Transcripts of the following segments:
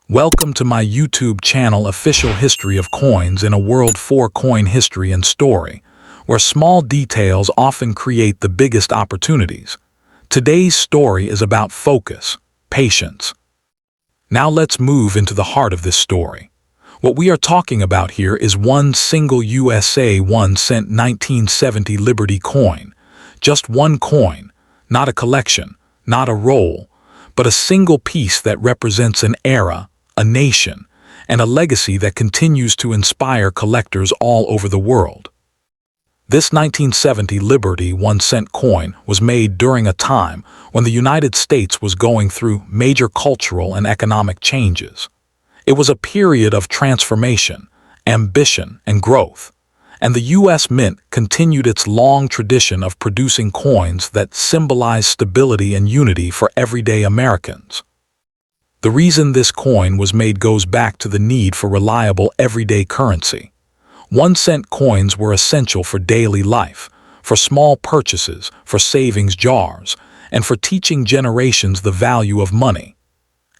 Welcome to my YouTube channel Official History of Coins in a World for Coin History and Story, where small details often create the biggest opportunities. Today's story is about focus, patience. Now let's move into the heart of this story. What we are talking about here is one single USA 1-cent 1970 Liberty coin. Just one coin, not a collection, not a roll, but a single piece that represents an era, a nation, and a legacy that continues to inspire collectors all over the world. This 1970 Liberty 1-cent coin was made during a time when the United States was going through major cultural and economic changes. It was a period of transformation, ambition, and growth, and the U.S. Mint continued its long tradition of producing coins that symbolize stability and unity for everyday Americans. The reason this coin was made goes back to the need for reliable everyday currency. 1-cent coins were essential for daily life, for small purchases, for savings jars, and for teaching generations the value of money.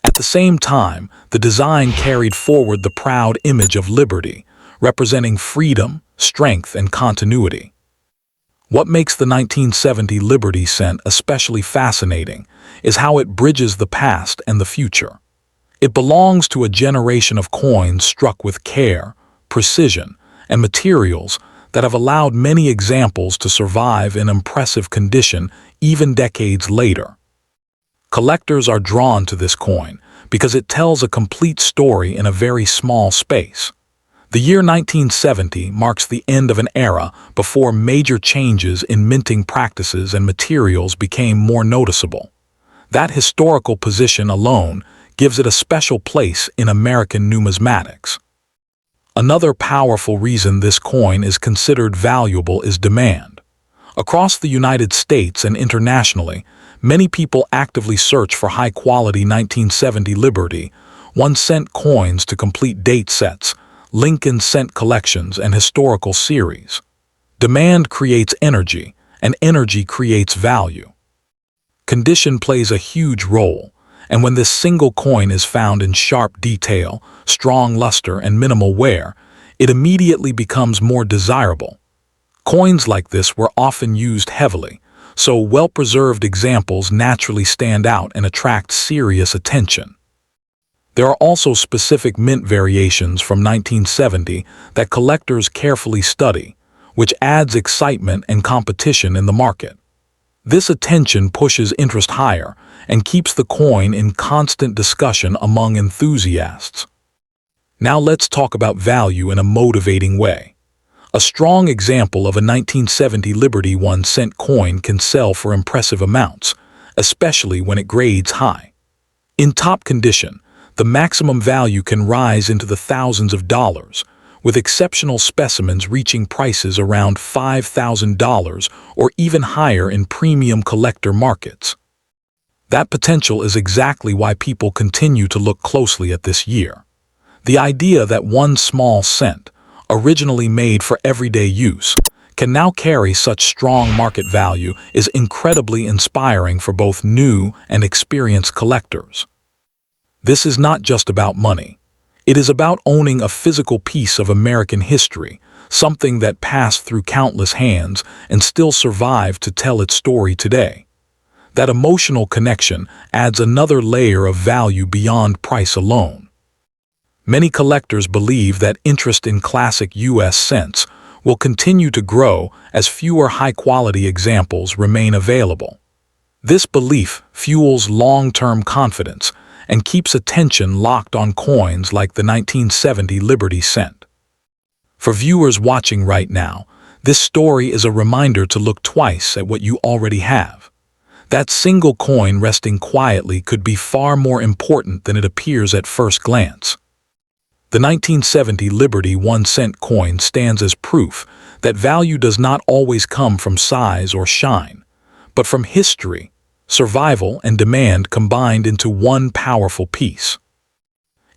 At the same time, the design carried forward the proud image of liberty, representing freedom, strength, and continuity. What makes the 1970 Liberty cent especially fascinating is how it bridges the past and the future. It belongs to a generation of coins struck with care, precision, and materials that have allowed many examples to survive in impressive condition even decades later. Collectors are drawn to this coin because it tells a complete story in a very small space. The year 1970 marks the end of an era before major changes in minting practices and materials became more noticeable. That historical position alone gives it a special place in American numismatics. Another powerful reason this coin is considered valuable is demand. Across the United States and internationally, many people actively search for high-quality 1970 Liberty 1-cent coins to complete date sets, Lincoln cent collections, and historical series. Demand creates energy, and energy creates value. Condition plays a huge role, and when this single coin is found in sharp detail, strong luster, and minimal wear, it immediately becomes more desirable. Coins like this were often used heavily, so well-preserved examples naturally stand out and attract serious attention. There are also specific mint variations from 1970 that collectors carefully study, which adds excitement and competition in the market. This attention pushes interest higher and keeps the coin in constant discussion among enthusiasts. Now let's talk about value in a motivating way. A strong example of a 1970 Liberty 1-cent coin can sell for impressive amounts, especially when it grades high. In top condition, the maximum value can rise into the thousands of dollars, with exceptional specimens reaching prices around $5,000 or even higher in premium collector markets. That potential is exactly why people continue to look closely at this year. The idea that one small cent, originally made for everyday use, can now carry such strong market value is incredibly inspiring for both new and experienced collectors. This is not just about money. It is about owning a physical piece of American history, something that passed through countless hands and still survived to tell its story today. That emotional connection adds another layer of value beyond price alone. Many collectors believe that interest in classic U.S. cents will continue to grow as fewer high-quality examples remain available. This belief fuels long-term confidence and keeps attention locked on coins like the 1970 Liberty cent. For viewers watching right now, this story is a reminder to look twice at what you already have. That single coin resting quietly could be far more important than it appears at first glance. The 1970 Liberty 1-cent coin stands as proof that value does not always come from size or shine, but from history, survival, and demand combined into one powerful piece.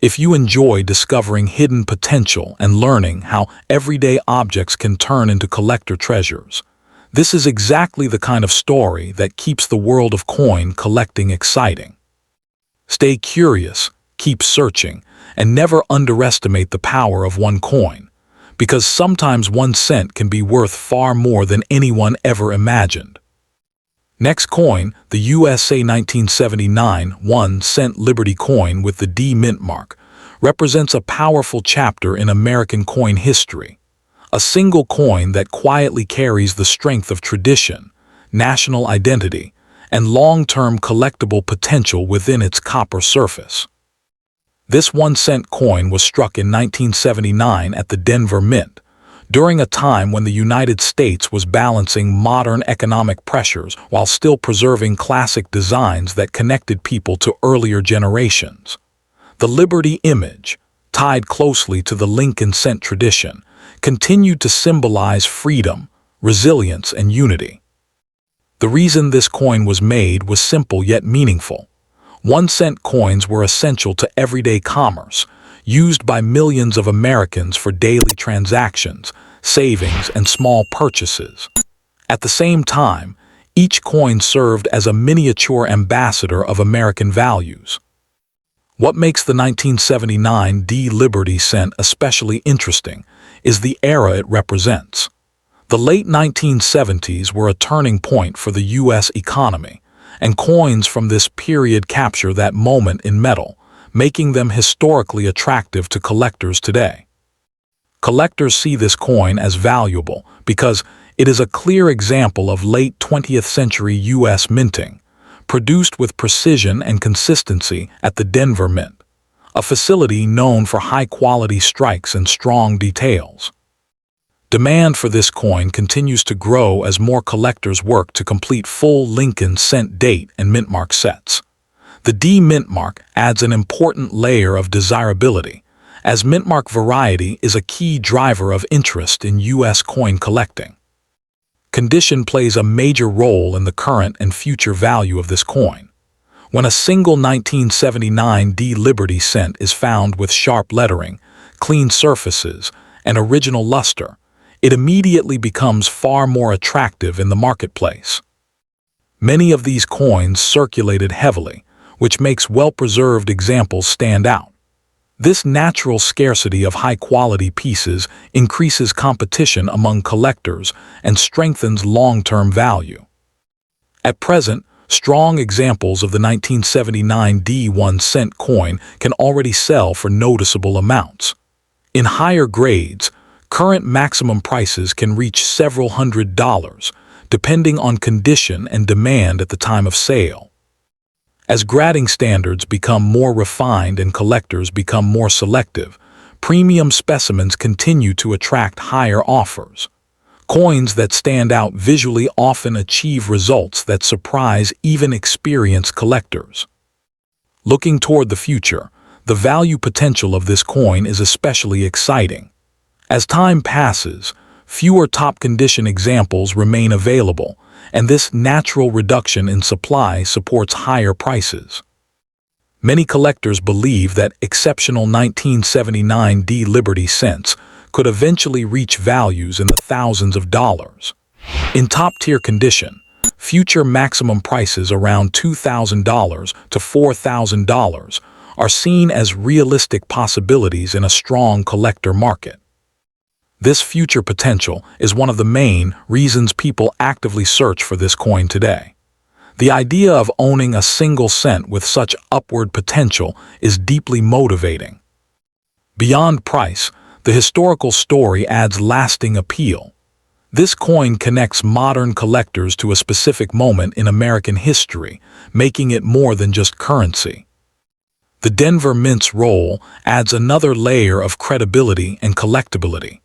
If you enjoy discovering hidden potential and learning how everyday objects can turn into collector treasures, this is exactly the kind of story that keeps the world of coin collecting exciting. Stay curious, keep searching, and never underestimate the power of one coin, because sometimes 1 cent can be worth far more than anyone ever imagined. Next coin, the USA 1979 1-cent Liberty coin with the D mint mark, represents a powerful chapter in American coin history. A single coin that quietly carries the strength of tradition, national identity, and long-term collectible potential within its copper surface. This 1-cent coin was struck in 1979 at the Denver Mint, during a time when the United States was balancing modern economic pressures while still preserving classic designs that connected people to earlier generations. The Liberty image, tied closely to the Lincoln cent tradition, continued to symbolize freedom, resilience, and unity. The reason this coin was made was simple yet meaningful. 1-cent coins were essential to everyday commerce, used by millions of Americans for daily transactions, savings, and small purchases. At the same time, each coin served as a miniature ambassador of American values. What makes the 1979 D Liberty cent especially interesting is the era it represents. The late 1970s were a turning point for the U.S. economy, and coins from this period capture that moment in metal, making them historically attractive to collectors today. Collectors see this coin as valuable because it is a clear example of late 20th century U.S. minting, produced with precision and consistency at the Denver Mint, a facility known for high-quality strikes and strong details. Demand for this coin continues to grow as more collectors work to complete full Lincoln cent date and mintmark sets. The D mintmark adds an important layer of desirability, as mintmark variety is a key driver of interest in U.S. coin collecting. Condition plays a major role in the current and future value of this coin. When a single 1979 D Liberty cent is found with sharp lettering, clean surfaces, and original luster, it immediately becomes far more attractive in the marketplace. Many of these coins circulated heavily, which makes well-preserved examples stand out. This natural scarcity of high-quality pieces increases competition among collectors and strengthens long-term value. At present, strong examples of the 1979 D 1-cent coin can already sell for noticeable amounts. In higher grades, current maximum prices can reach several $100s, depending on condition and demand at the time of sale. As grading standards become more refined and collectors become more selective, premium specimens continue to attract higher offers. Coins that stand out visually often achieve results that surprise even experienced collectors. Looking toward the future, the value potential of this coin is especially exciting. As time passes, fewer top-condition examples remain available, and this natural reduction in supply supports higher prices. Many collectors believe that exceptional 1979 D Liberty cents could eventually reach values in the thousands of dollars. In top-tier condition, future maximum prices around $2,000 to $4,000 are seen as realistic possibilities in a strong collector market. This future potential is one of the main reasons people actively search for this coin today. The idea of owning a single cent with such upward potential is deeply motivating. Beyond price, the historical story adds lasting appeal. This coin connects modern collectors to a specific moment in American history, making it more than just currency. The Denver Mint's role adds another layer of credibility and collectability.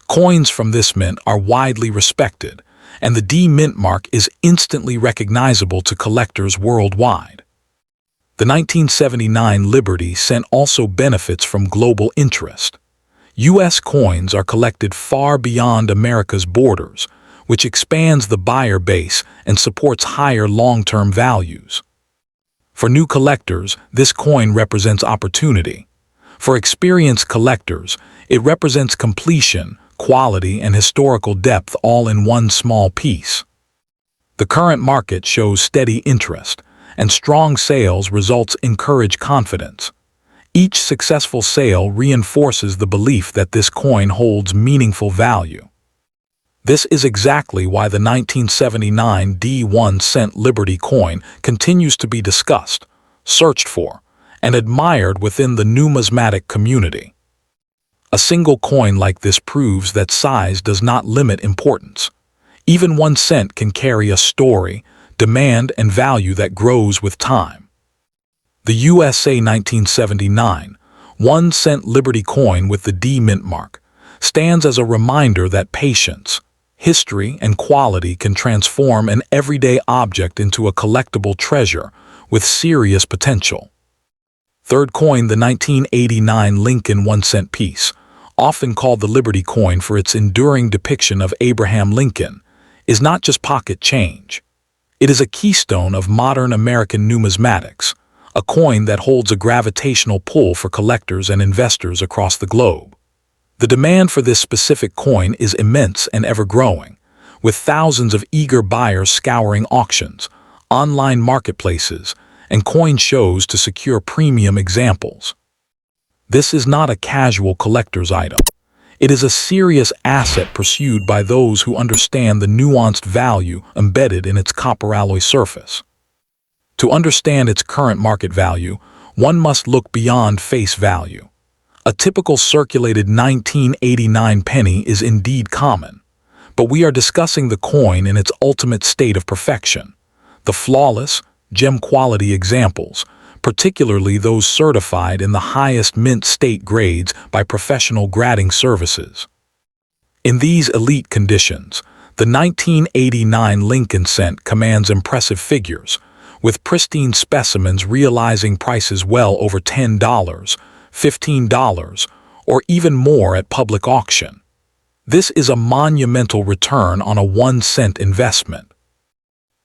Coins from this mint are widely respected, and the D mint mark is instantly recognizable to collectors worldwide. The 1979 Liberty cent also benefits from global interest. U.S. coins are collected far beyond America's borders, which expands the buyer base and supports higher long-term values. For new collectors, this coin represents opportunity. For experienced collectors, it represents completion, quality, and historical depth all in one small piece. The current market shows steady interest, and strong sales results encourage confidence. Each successful sale reinforces the belief that this coin holds meaningful value. This is exactly why the 1979 D1-cent Liberty coin continues to be discussed, searched for, and admired within the numismatic community. A single coin like this proves that size does not limit importance. Even 1 cent can carry a story, demand, and value that grows with time. The USA 1979 1-cent Liberty coin with the D mint mark stands as a reminder that patience, history, and quality can transform an everyday object into a collectible treasure with serious potential. Third coin, the 1989 Lincoln 1-cent piece, often called the Liberty coin for its enduring depiction of Abraham Lincoln, is not just pocket change. It is a keystone of modern American numismatics, a coin that holds a gravitational pull for collectors and investors across the globe. The demand for this specific coin is immense and ever-growing, with thousands of eager buyers scouring auctions, online marketplaces, and coin shows to secure premium examples. This is not a casual collector's item. It is a serious asset pursued by those who understand the nuanced value embedded in its copper alloy surface. To understand its current market value, one must look beyond face value. A typical circulated 1989 penny is indeed common, but we are discussing the coin in its ultimate state of perfection, the flawless, gem-quality examples, particularly those certified in the highest mint state grades by professional grading services. In these elite conditions, the 1989 Lincoln cent commands impressive figures, with pristine specimens realizing prices well over $10, $15, or even more at public auction. This is a monumental return on a 1-cent investment.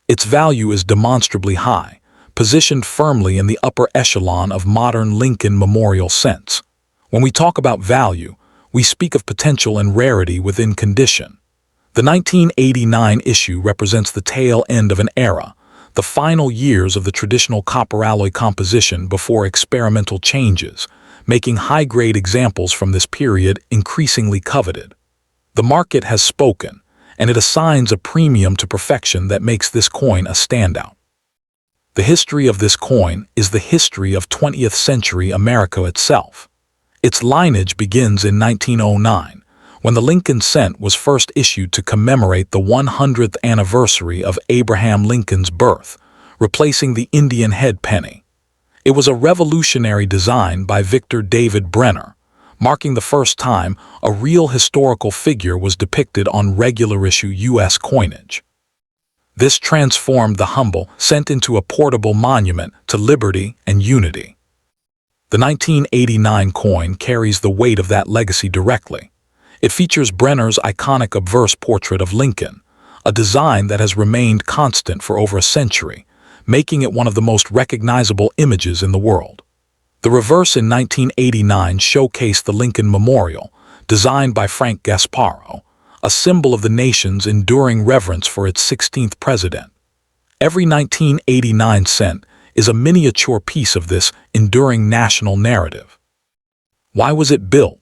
Its value is demonstrably high, positioned firmly in the upper echelon of modern Lincoln memorial cents. When we talk about value, we speak of potential and rarity within condition. The 1989 issue represents the tail end of an era, the final years of the traditional copper alloy composition before experimental changes, making high-grade examples from this period increasingly coveted. The market has spoken, and it assigns a premium to perfection that makes this coin a standout. The history of this coin is the history of 20th century America itself. Its lineage begins in 1909, when the Lincoln cent was first issued to commemorate the 100th anniversary of Abraham Lincoln's birth, replacing the Indian head penny. It was a revolutionary design by Victor David Brenner, marking the first time a real historical figure was depicted on regular-issue U.S. coinage. This transformed the humble cent into a portable monument to liberty and unity. The 1989 coin carries the weight of that legacy directly. It features Brenner's iconic obverse portrait of Lincoln, a design that has remained constant for over a century, making it one of the most recognizable images in the world. The reverse in 1989 showcased the Lincoln Memorial, designed by Frank Gasparro, a symbol of the nation's enduring reverence for its 16th president. Every 1989 cent is a miniature piece of this enduring national narrative. Why was it built?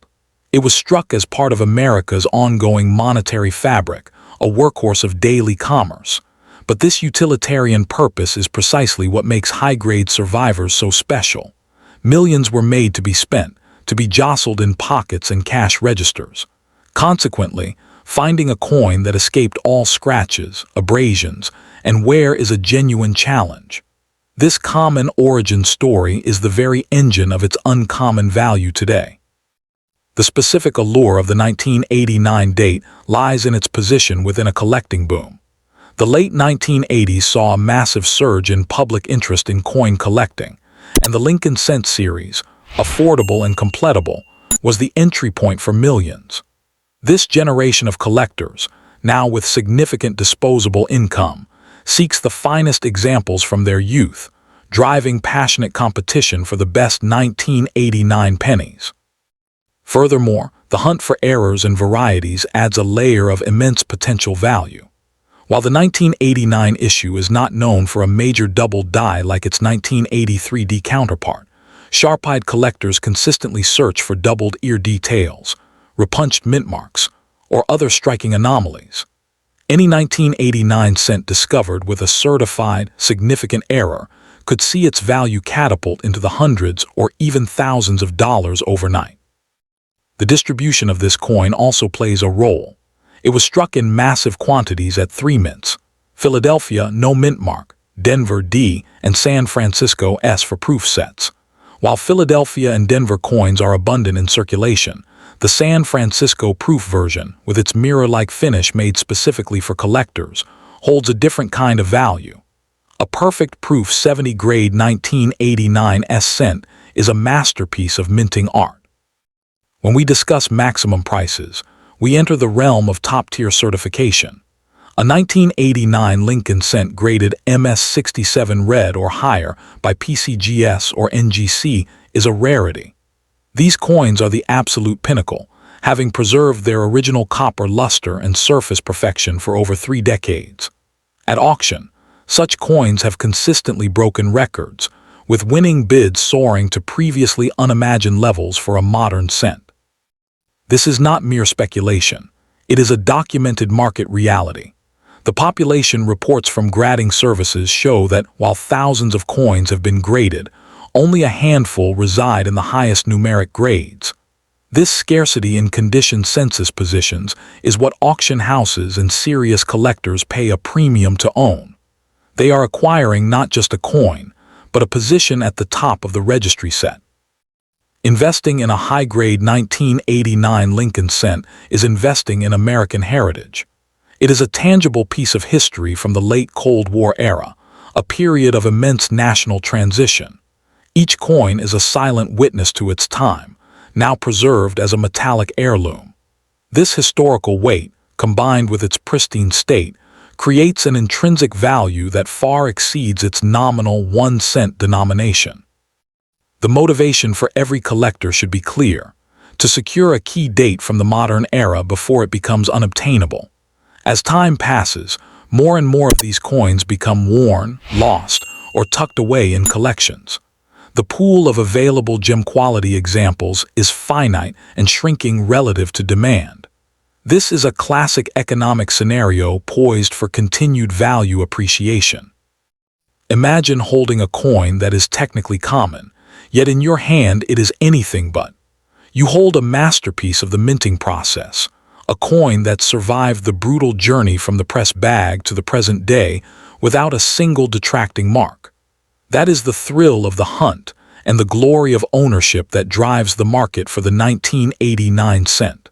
It was struck as part of America's ongoing monetary fabric, a workhorse of daily commerce. But this utilitarian purpose is precisely what makes high-grade survivors so special. Millions were made to be spent, to be jostled in pockets and cash registers. Consequently, finding a coin that escaped all scratches, abrasions, and wear is a genuine challenge. This common origin story is the very engine of its uncommon value today. The specific allure of the 1989 date lies in its position within a collecting boom. The late 1980s saw a massive surge in public interest in coin collecting, and the Lincoln cent series, affordable and completable, was the entry point for millions. This generation of collectors, now with significant disposable income, seeks the finest examples from their youth, driving passionate competition for the best 1989 pennies. Furthermore, the hunt for errors and varieties adds a layer of immense potential value. While the 1989 issue is not known for a major double die like its 1983 D counterpart, Sharp-eyed collectors consistently search for doubled ear details, repunched mint marks, or other striking anomalies. Any 1989 cent discovered with a certified, significant error could see its value catapult into the hundreds or even thousands of dollars overnight. The distribution of this coin also plays a role. It was struck in massive quantities at 3 mints: Philadelphia, no mint mark; Denver, D; and San Francisco, S for proof sets. While Philadelphia and Denver coins are abundant in circulation, the San Francisco proof version, with its mirror-like finish made specifically for collectors, holds a different kind of value. A perfect proof 70 grade 1989 cent is a masterpiece of minting art. When we discuss maximum prices, we enter the realm of top-tier certification. A 1989 Lincoln cent graded MS67 red or higher by PCGS or NGC is a rarity. These coins are the absolute pinnacle, having preserved their original copper luster and surface perfection for over 3 decades. At auction, such coins have consistently broken records, with winning bids soaring to previously unimagined levels for a modern cent. This is not mere speculation. It is a documented market reality. The population reports from grading services show that while thousands of coins have been graded, only a handful reside in the highest numeric grades. This scarcity in conditioned census positions is what auction houses and serious collectors pay a premium to own. They are acquiring not just a coin, but a position at the top of the registry set. Investing in a high-grade 1989 Lincoln cent is investing in American heritage. It is a tangible piece of history from the late Cold War era, a period of immense national transition. Each coin is a silent witness to its time, now preserved as a metallic heirloom. This historical weight, combined with its pristine state, creates an intrinsic value that far exceeds its nominal 1-cent denomination. The motivation for every collector should be clear: to secure a key date from the modern era before it becomes unobtainable. As time passes, more and more of these coins become worn, lost, or tucked away in collections. The pool of available gem-quality examples is finite and shrinking relative to demand. This is a classic economic scenario poised for continued value appreciation. Imagine holding a coin that is technically common, yet in your hand it is anything but. You hold a masterpiece of the minting process, a coin that survived the brutal journey from the press bag to the present day without a single detracting mark. That is the thrill of the hunt and the glory of ownership that drives the market for the 1989 cent.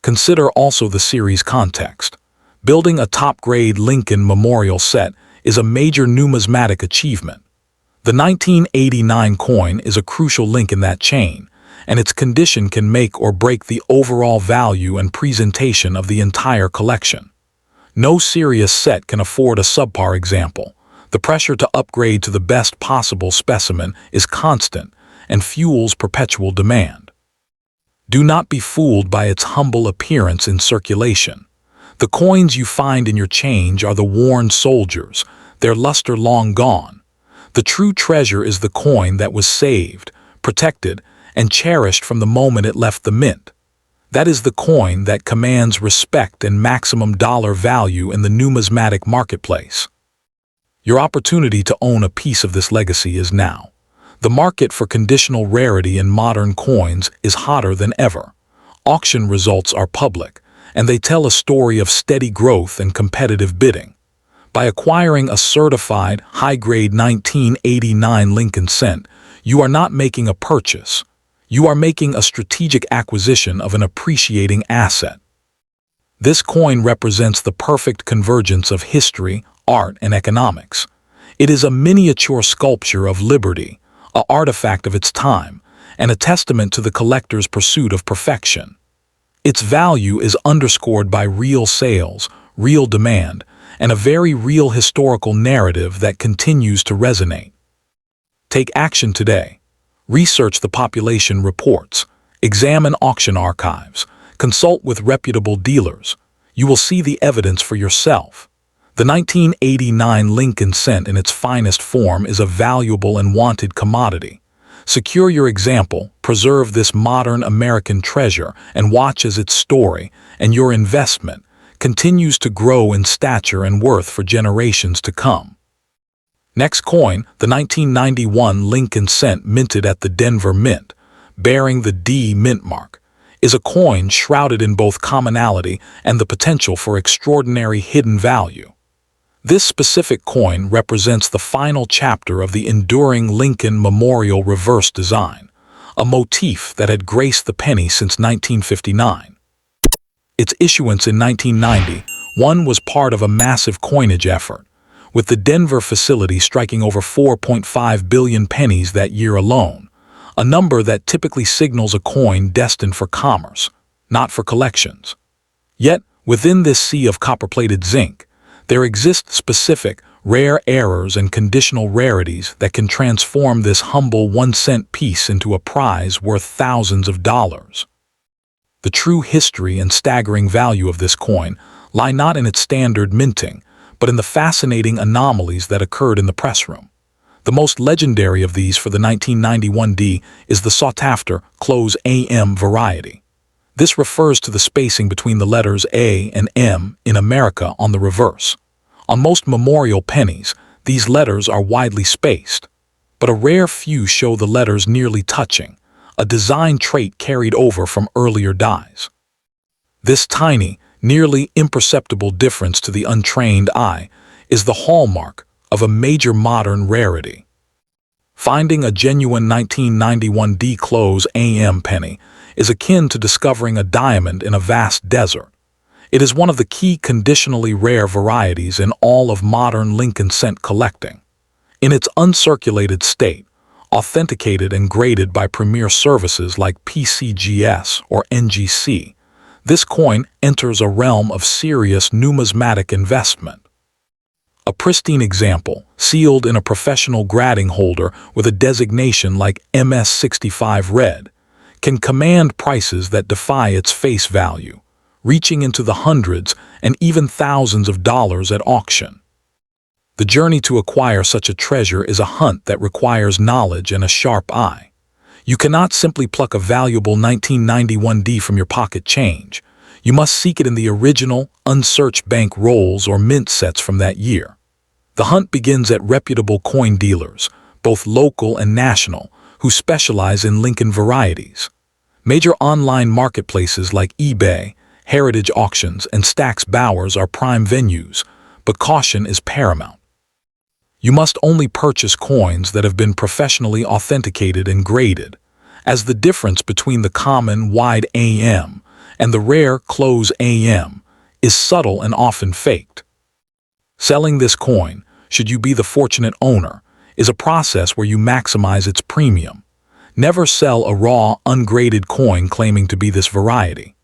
Consider also the series context. Building a top-grade Lincoln Memorial set is a major numismatic achievement. The 1989 coin is a crucial link in that chain, and its condition can make or break the overall value and presentation of the entire collection. No serious set can afford a subpar example. The pressure to upgrade to the best possible specimen is constant and fuels perpetual demand. Do not be fooled by its humble appearance in circulation. The coins you find in your change are the worn soldiers, their luster long gone. The true treasure is the coin that was saved, protected, and cherished from the moment it left the mint. That is the coin that commands respect and maximum dollar value in the numismatic marketplace. Your opportunity to own a piece of this legacy is now. The market for conditional rarity in modern coins is hotter than ever. Auction results are public, and they tell a story of steady growth and competitive bidding. By acquiring a certified, high-grade 1989 Lincoln cent, you are not making a purchase. You are making a strategic acquisition of an appreciating asset. This coin represents the perfect convergence of history, art, and economics. It is a miniature sculpture of liberty, an artifact of its time, and a testament to the collector's pursuit of perfection. Its value is underscored by real sales, real demand, and a very real historical narrative that continues to resonate. Take action today. Research the population reports, examine auction archives, consult with reputable dealers. You will see the evidence for yourself. The 1989 Lincoln cent in its finest form is a valuable and wanted commodity. Secure your example, preserve this modern American treasure, and watch as its story and your investment continues to grow in stature and worth for generations to come. Next coin, the 1991 Lincoln cent minted at the Denver Mint, bearing the D mint mark, is a coin shrouded in both commonality and the potential for extraordinary hidden value. This specific coin represents the final chapter of the enduring Lincoln Memorial reverse design, a motif that had graced the penny since 1959. Its issuance in 1991 was part of a massive coinage effort, with the Denver facility striking over 4.5 billion pennies that year alone, a number that typically signals a coin destined for commerce, not for collections. Yet, within this sea of copper-plated zinc, there exist specific, rare errors and conditional rarities that can transform this humble 1-cent piece into a prize worth thousands of dollars. The true history and staggering value of this coin lie not in its standard minting, but in the fascinating anomalies that occurred in the press room. The most legendary of these for the 1991 D is the sought-after close AM variety. This refers to the spacing between the letters A and M in America on the reverse. On most memorial pennies, these letters are widely spaced, but a rare few show the letters nearly touching, a design trait carried over from earlier dies. This tiny, nearly imperceptible difference to the untrained eye is the hallmark of a major modern rarity. Finding a genuine 1991 D close AM penny is akin to discovering a diamond in a vast desert. It is one of the key conditionally rare varieties in all of modern Lincoln cent collecting. In its uncirculated state, authenticated and graded by premier services like PCGS or NGC, this coin enters a realm of serious numismatic investment. A pristine example, sealed in a professional grading holder with a designation like MS65 Red, can command prices that defy its face value, reaching into the hundreds and even thousands of dollars at auction. The journey to acquire such a treasure is a hunt that requires knowledge and a sharp eye. You cannot simply pluck a valuable 1991 D from your pocket change. You must seek it in the original, unsearched bank rolls or mint sets from that year. The hunt begins at reputable coin dealers, both local and national, who specialize in Lincoln varieties. Major online marketplaces like eBay, Heritage Auctions, and Stack's Bowers are prime venues, but caution is paramount. You must only purchase coins that have been professionally authenticated and graded, as the difference between the common wide AM and the rare close AM is subtle and often faked. Selling this coin, should you be the fortunate owner, is a process where you maximize its premium. Never sell a raw, ungraded coin claiming to be this variety.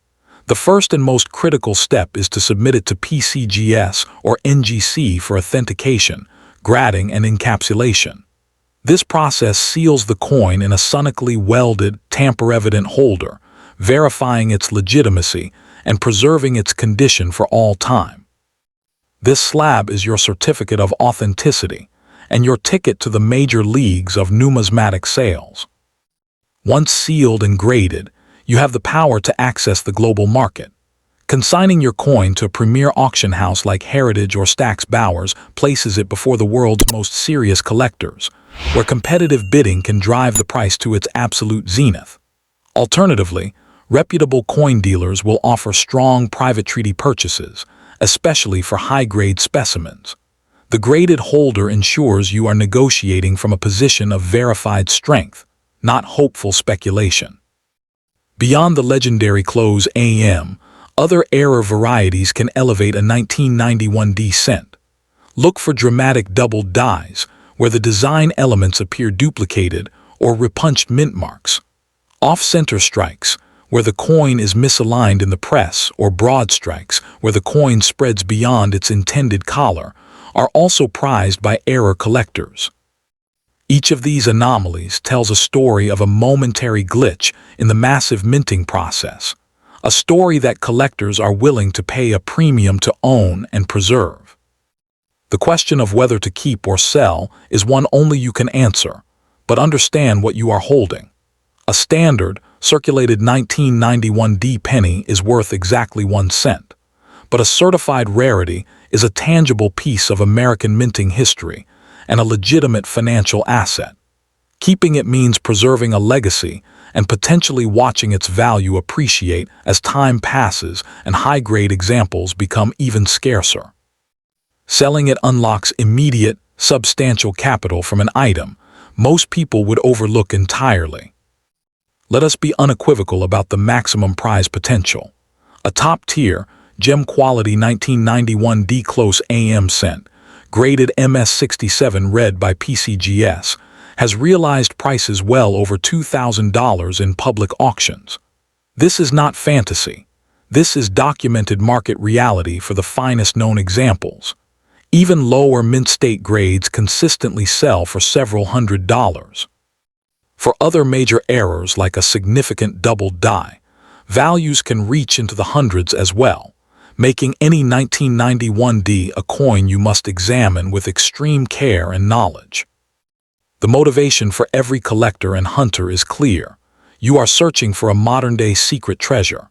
The first and most critical step is to submit it to PCGS or NGC for authentication, grading, and encapsulation. This process seals the coin in a sonically welded, tamper-evident holder, verifying its legitimacy and preserving its condition for all time. This slab is your certificate of authenticity and your ticket to the major leagues of numismatic sales. Once sealed and graded, you have the power to access the global market. Consigning your coin to a premier auction house like Heritage or Stack's Bowers places it before the world's most serious collectors, where competitive bidding can drive the price to its absolute zenith. Alternatively, reputable coin dealers will offer strong private treaty purchases, especially for high-grade specimens. The graded holder ensures you are negotiating from a position of verified strength, not hopeful speculation. Beyond the legendary close AM, other error varieties can elevate a 1991 D cent. Look for dramatic doubled dies, where the design elements appear duplicated, or repunched mint marks. Off-center strikes, where the coin is misaligned in the press, or broad strikes, where the coin spreads beyond its intended collar, are also prized by error collectors. Each of these anomalies tells a story of a momentary glitch in the massive minting process, a story that collectors are willing to pay a premium to own and preserve. The question of whether to keep or sell is one only you can answer, but understand what you are holding. A standard, circulated 1991 D penny is worth exactly 1 cent. But a certified rarity is a tangible piece of American minting history and a legitimate financial asset. Keeping it means preserving a legacy and potentially watching its value appreciate as time passes and high-grade examples become even scarcer. Selling it unlocks immediate, substantial capital from an item most people would overlook entirely. Let us be unequivocal about the maximum prize potential. A top-tier, gem-quality 1991 D close AM cent, graded MS67 red by PCGS, has realized prices well over $2,000 in public auctions. This is not fantasy. This is documented market reality for the finest known examples. Even lower mint state grades consistently sell for several $100s. For other major errors like a significant double die, values can reach into the hundreds as well, making any 1991 D a coin you must examine with extreme care and knowledge. The motivation for every collector and hunter is clear. You are searching for a modern-day secret treasure.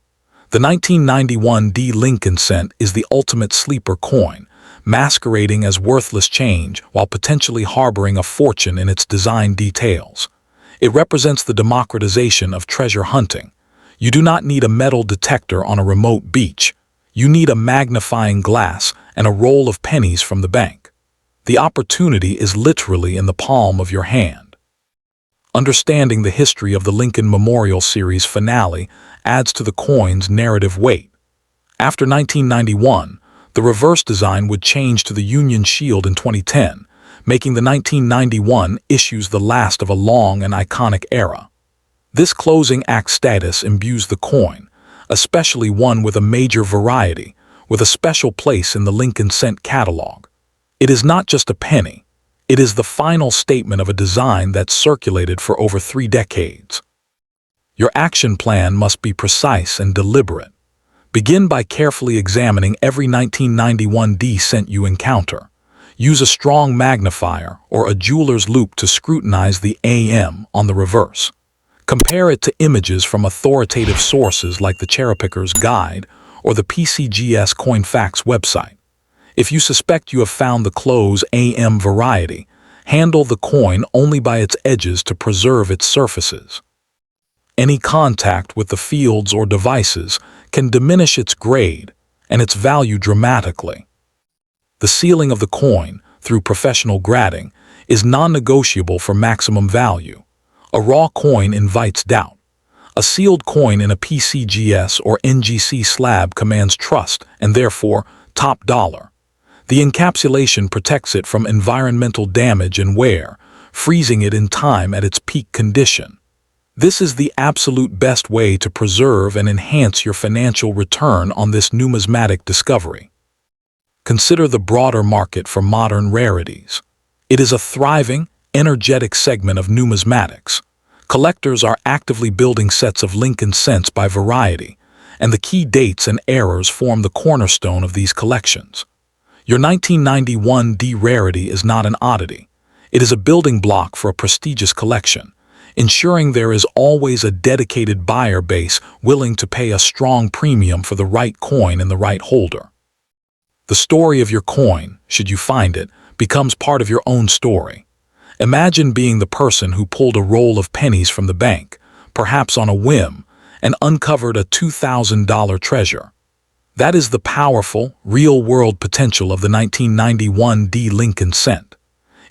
The 1991 D Lincoln cent is the ultimate sleeper coin, masquerading as worthless change while potentially harboring a fortune in its design details. It represents the democratization of treasure hunting. You do not need a metal detector on a remote beach. You need a magnifying glass and a roll of pennies from the bank. The opportunity is literally in the palm of your hand. Understanding the history of the Lincoln Memorial Series finale adds to the coin's narrative weight. After 1991, the reverse design would change to the Union Shield in 2010, making the 1991 issues the last of a long and iconic era. This closing act status imbues the coin, especially one with a major variety, with a special place in the Lincoln cent catalog. It is not just a penny. It is the final statement of a design that circulated for over 3 decades. Your action plan must be precise and deliberate. Begin by carefully examining every 1991 D cent you encounter. Use a strong magnifier or a jeweler's loupe to scrutinize the AM on the reverse. Compare it to images from authoritative sources like the Cherry-Picker's Guide or the PCGS CoinFacts website. If you suspect you have found the close AM variety, handle the coin only by its edges to preserve its surfaces. Any contact with the fields or devices can diminish its grade and its value dramatically. The sealing of the coin, through professional grading, is non-negotiable for maximum value. A raw coin invites doubt. A sealed coin in a PCGS or NGC slab commands trust and therefore top dollar. The encapsulation protects it from environmental damage and wear, freezing it in time at its peak condition. This is the absolute best way to preserve and enhance your financial return on this numismatic discovery. Consider the broader market for modern rarities. It is a thriving, energetic segment of numismatics. Collectors are actively building sets of Lincoln cents by variety, and the key dates and eras form the cornerstone of these collections. Your 1991 D rarity is not an oddity. It is a building block for a prestigious collection, ensuring there is always a dedicated buyer base willing to pay a strong premium for the right coin and the right holder. The story of your coin, should you find it, becomes part of your own story. Imagine being the person who pulled a roll of pennies from the bank, perhaps on a whim, and uncovered a $2,000 treasure. That is the powerful, real-world potential of the 1991 D Lincoln cent.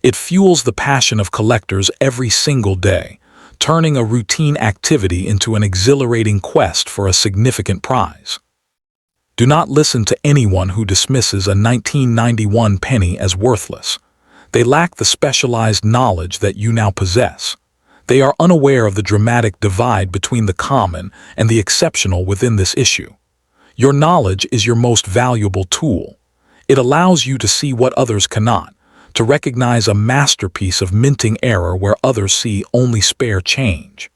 It fuels the passion of collectors every single day, turning a routine activity into an exhilarating quest for a significant prize. Do not listen to anyone who dismisses a 1991 penny as worthless. They lack the specialized knowledge that you now possess. They are unaware of the dramatic divide between the common and the exceptional within this issue. Your knowledge is your most valuable tool. It allows you to see what others cannot, to recognize a masterpiece of minting error where others see only spare change.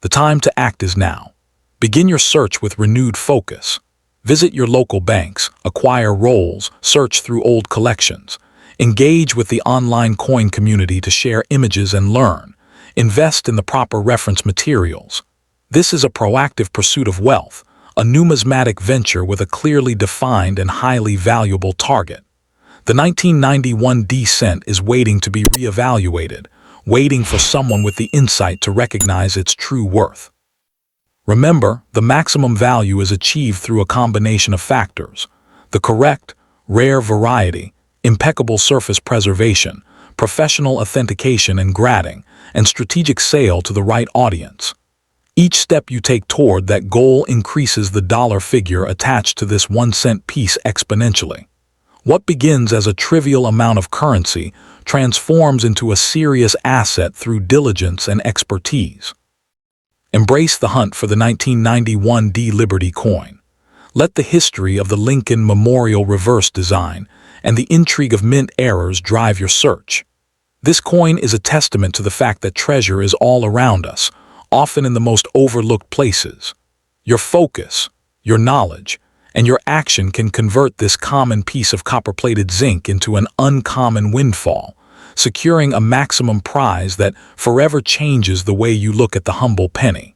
The time to act is now. Begin your search with renewed focus. Visit your local banks, acquire rolls, search through old collections. Engage with the online coin community to share images and learn, Invest in the proper reference materials. This is a proactive pursuit of wealth, a numismatic venture with a clearly defined and highly valuable target. The 1991 D cent is waiting to be reevaluated, waiting for someone with the insight to recognize its true worth. Remember, the maximum value is achieved through a combination of factors: the correct, rare variety, impeccable surface preservation, professional authentication and grading, and strategic sale to the right audience. Each step you take toward that goal increases the dollar figure attached to this 1 cent piece exponentially. What begins as a trivial amount of currency transforms into a serious asset through diligence and expertise. Embrace the hunt for the 1991 D Liberty coin. Let the history of the Lincoln Memorial reverse design and the intrigue of mint errors drive your search. This coin is a testament to the fact that treasure is all around us, often in the most overlooked places. Your focus, your knowledge, and your action can convert this common piece of copper-plated zinc into an uncommon windfall, securing a maximum prize that forever changes the way you look at the humble penny.